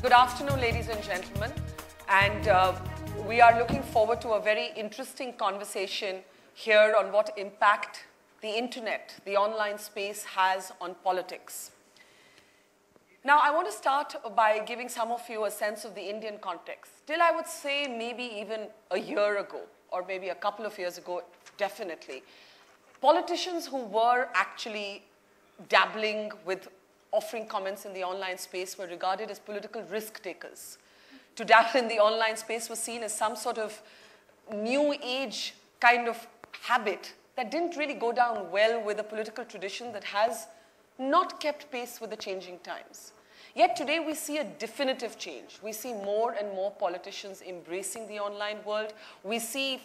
Good afternoon, ladies and gentlemen. And we are looking forward to a very interesting conversation here on what impact the internet, the online space has on politics. Now, I want to start by giving some of you a sense of the Indian context. Till I would say maybe even a year ago, or maybe a couple of years ago, definitely, politicians who were actually dabbling with offering comments in the online space were regarded as political risk takers. To dabble in the online space was seen as some sort of new age kind of habit that didn't really go down well with a political tradition that has not kept pace with the changing times. Yet today we see a definitive change. We see more and more politicians embracing the online world. We see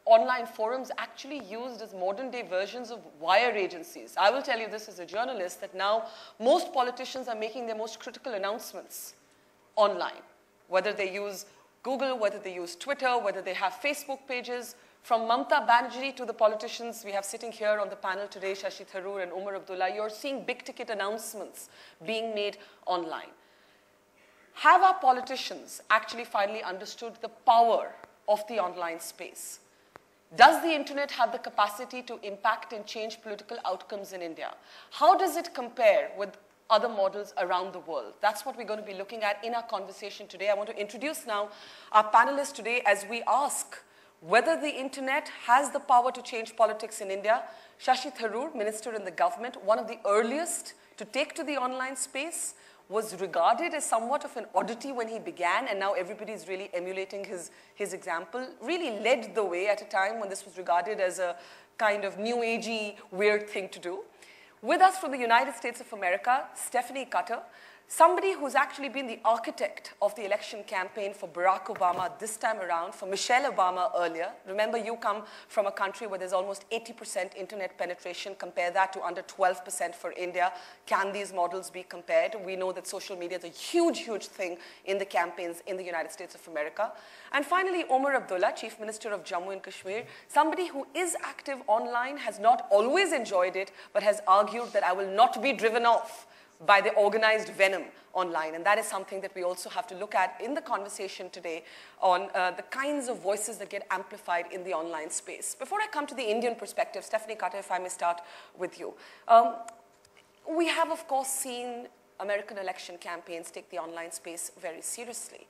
online forums actually used as modern day versions of wire agencies. I will tell you this as a journalist, that now most politicians are making their most critical announcements online. Whether they use Google, whether they use Twitter, whether they have Facebook pages. From Mamta Banerjee to the politicians we have sitting here on the panel today, Shashi Tharoor and Omar Abdullah, you're seeing big ticket announcements being made online. Have our politicians actually finally understood the power of the online space? Does the internet have the capacity to impact and change political outcomes in India? How does it compare with other models around the world? That's what we're going to be looking at in our conversation today. I want to introduce now our panelists today as we ask whether the internet has the power to change politics in India. Shashi Tharoor, minister in the government, one of the earliest to take to the online space, was regarded as somewhat of an oddity when he began, and now everybody's really emulating his example, really led the way at a time when this was regarded as a kind of new agey, weird thing to do. With us from the United States of America, Stephanie Cutter, somebody who's actually been the architect of the election campaign for Barack Obama this time around, for Michelle Obama earlier. Remember, you come from a country where there's almost 80% internet penetration. Compare that to under 12% for India. Can these models be compared? We know that social media is a huge, huge thing in the campaigns in the United States of America. And finally, Omar Abdullah, Chief Minister of Jammu and Kashmir, somebody who is active online, has not always enjoyed it, but has argued that I will not be driven off by the organized venom online. And that is something that we also have to look at in the conversation today on the kinds of voices that get amplified in the online space. Before I come to the Indian perspective, Stephanie Cutter, if I may start with you. We have, of course, seen American election campaigns take the online space very seriously.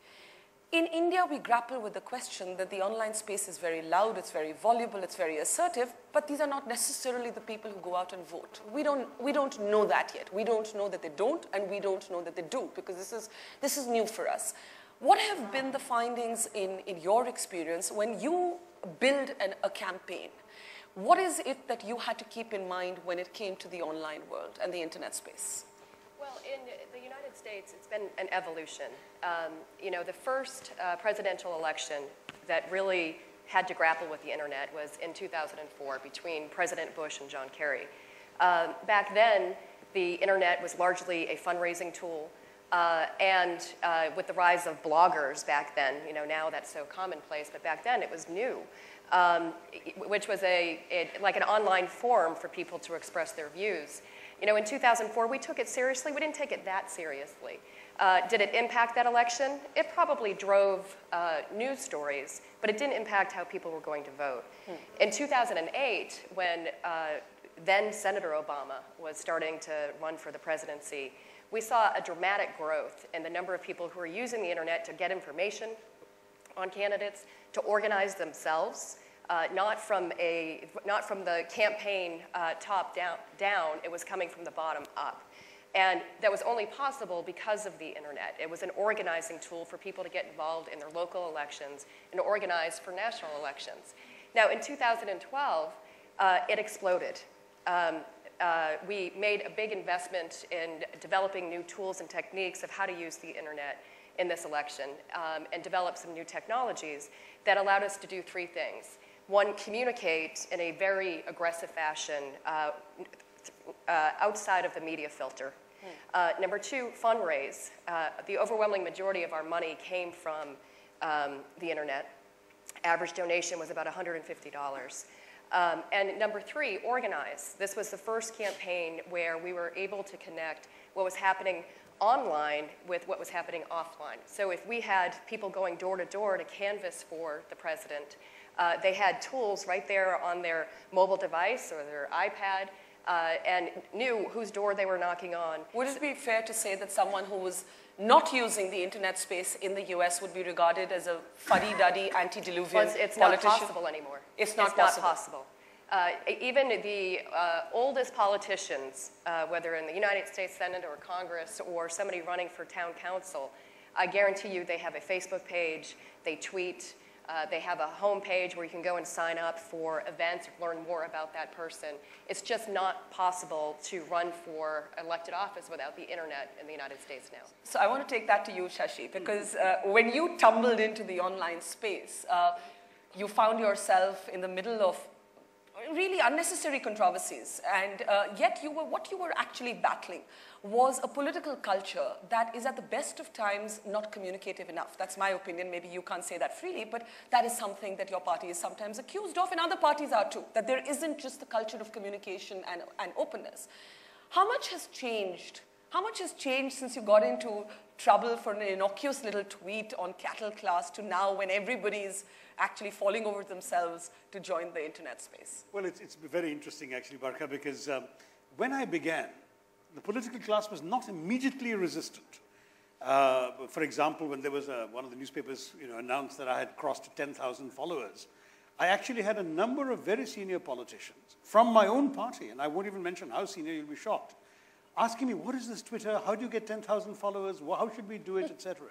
In India, we grapple with the question that the online space is very loud, it's very voluble, it's very assertive, but these are not necessarily the people who go out and vote. We don't know that yet. We don't know that they don't, and we don't know that they do, because this is new for us. What have been the findings in your experience when you build a campaign? What is it that you had to keep in mind when it came to the online world and the internet space? Well, in the United States, it's been an evolution. You know, the first presidential election that really had to grapple with the internet was in 2004 between President Bush and John Kerry. Back then, the internet was largely a fundraising tool. And with the rise of bloggers back then, you know, now that's so commonplace, but back then it was new, which was like an online forum for people to express their views. You know, in 2004, we took it seriously. We didn't take it that seriously. Did it impact that election? It probably drove news stories, but it didn't impact how people were going to vote. In 2008, when then Senator Obama was starting to run for the presidency, we saw a dramatic growth in the number of people who were using the internet to get information on candidates, to organize themselves. Not from the campaign top down, it was coming from the bottom up. And that was only possible because of the internet. It was an organizing tool for people to get involved in their local elections and organize for national elections. Now, in 2012, it exploded. We made a big investment in developing new tools and techniques of how to use the internet in this election, and develop some new technologies that allowed us to do three things. One, communicate in a very aggressive fashion outside of the media filter. Number two, fundraise. The overwhelming majority of our money came from the internet. Average donation was about $150. And number three, organize. This was the first campaign where we were able to connect what was happening online with what was happening offline. So if we had people going door to door to canvass for the president, they had tools right there on their mobile device or their iPad and knew whose door they were knocking on. Would it be fair to say that someone who was not using the internet space in the US would be regarded as a fuddy-duddy, antediluvian It's politician? not possible anymore. It's not possible. Even the oldest politicians, whether in the United States Senate or Congress or somebody running for town council, I guarantee you they have a Facebook page, they tweet, they have a home page where you can go and sign up for events, learn more about that person. It's just not possible to run for elected office without the internet in the United States now. So I want to take that to you, Shashi, because when you tumbled into the online space, you found yourself in the middle of really unnecessary controversies, and yet what you were actually battling was a political culture that is at the best of times not communicative enough. That's my opinion. Maybe you can't say that freely, but that is something that your party is sometimes accused of, and other parties are too, that there isn't just the culture of communication and openness. How much has changed? How much has changed since you got into trouble for an innocuous little tweet on cattle class to now when everybody's actually falling over themselves to join the internet space? Well, it's very interesting, actually, Barkha, because when I began, the political class was not immediately resistant. For example, when there was one of the newspapers announced that I had crossed 10,000 followers, I actually had a number of very senior politicians from my own party, and I won't even mention how senior, you'll be shocked, asking me, what is this Twitter? How do you get 10,000 followers? How should we do it, etc.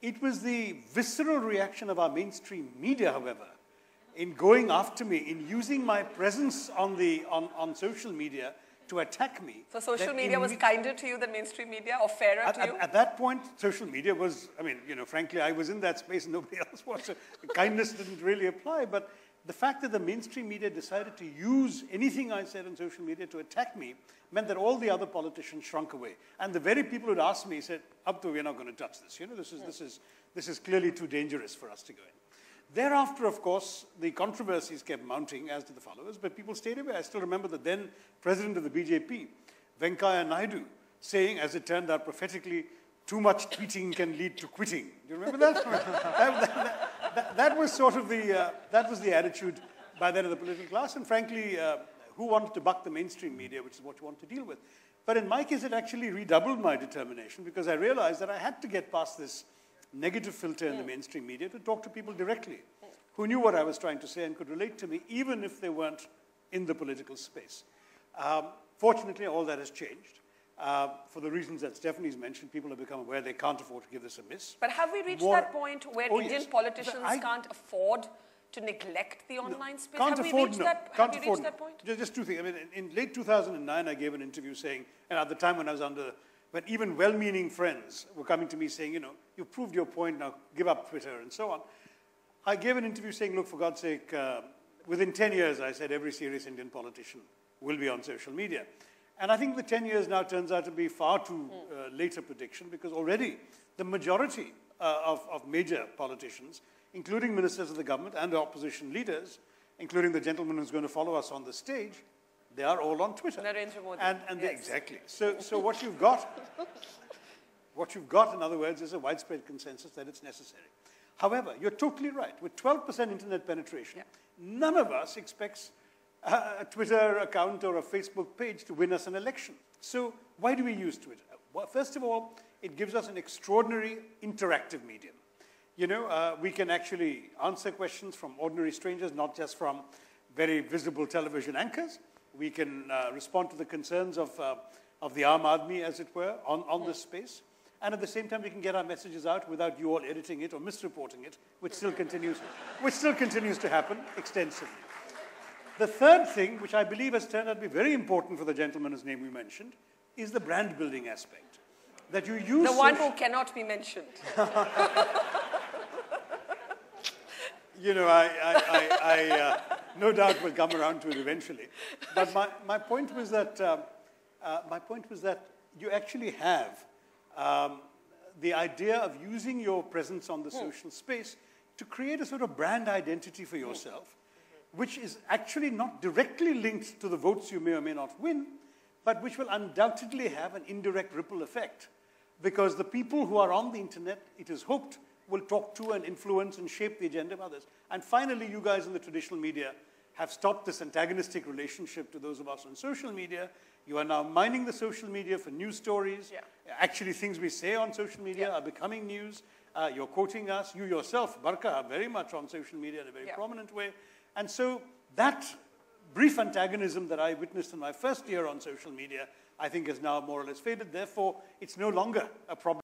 It was the visceral reaction of our mainstream media, however, in going after me, in using my presence on social media to attack me. So social media was kinder to you than mainstream media, or fairer to you? At that point, social media was, frankly, I was in that space and nobody else was. So kindness didn't really apply. But the fact that the mainstream media decided to use anything I said on social media to attack me meant that all the other politicians shrunk away. And the very people who'd asked me said, Abdu, we're not going to touch this. This is clearly too dangerous for us to go in. Thereafter, of course, the controversies kept mounting, as did the followers, but people stayed away. I still remember the then president of the BJP, Venkaiah Naidu, saying, as it turned out prophetically, too much tweeting can lead to quitting. Do you remember that? That was sort of that was the attitude by then of the political class, and frankly, who wanted to buck the mainstream media, which is what you want to deal with. But in my case, it actually redoubled my determination, because I realized that I had to get past this negative filter in the mainstream media to talk to people directly who knew what I was trying to say and could relate to me, even if they weren't in the political space. Fortunately, all that has changed. For the reasons that Stephanie's mentioned, people have become aware they can't afford to give this a miss. But have we reached that point where Indian politicians can't afford to neglect the online space? Have we reached that point? Just two things. I mean, in late 2009, I gave an interview saying, and at the time when I was when even well-meaning friends were coming to me saying, you've proved your point, now give up Twitter and so on. I gave an interview saying, look, for God's sake, within 10 years, I said every serious Indian politician will be on social media. And I think the 10 years now turns out to be far too late a prediction, because already the majority of major politicians, including ministers of the government and opposition leaders, including the gentleman who's going to follow us on the stage, they are all on Twitter. Narendra Modi. Yes. Exactly. So what you've got, in other words, is a widespread consensus that it's necessary. However, you're totally right. With 12% internet penetration, none of us expects a Twitter account or a Facebook page to win us an election. So why do we use Twitter? Well, first of all, it gives us an extraordinary interactive medium. We can actually answer questions from ordinary strangers, not just from very visible television anchors. We can respond to the concerns of the Aam Aadmi, as it were, on this space. And at the same time, we can get our messages out without you all editing it or misreporting it, which still continues to happen extensively. The third thing, which I believe has turned out to be very important for the gentleman whose name we mentioned, is the brand building aspect. That you use the one who cannot be mentioned. I no doubt will come around to it eventually. But my point was that you actually have the idea of using your presence on the social space to create a sort of brand identity for yourself, which is actually not directly linked to the votes you may or may not win, but which will undoubtedly have an indirect ripple effect because the people who are on the internet, it is hoped, will talk to and influence and shape the agenda of others. And finally, you guys in the traditional media have stopped this antagonistic relationship to those of us on social media. You are now mining the social media for news stories. Yeah. Actually, things we say on social media are becoming news. You're quoting us. You yourself, Barka, are very much on social media in a very prominent way. And so that brief antagonism that I witnessed in my first year on social media, I think has now more or less faded. Therefore, it's no longer a problem.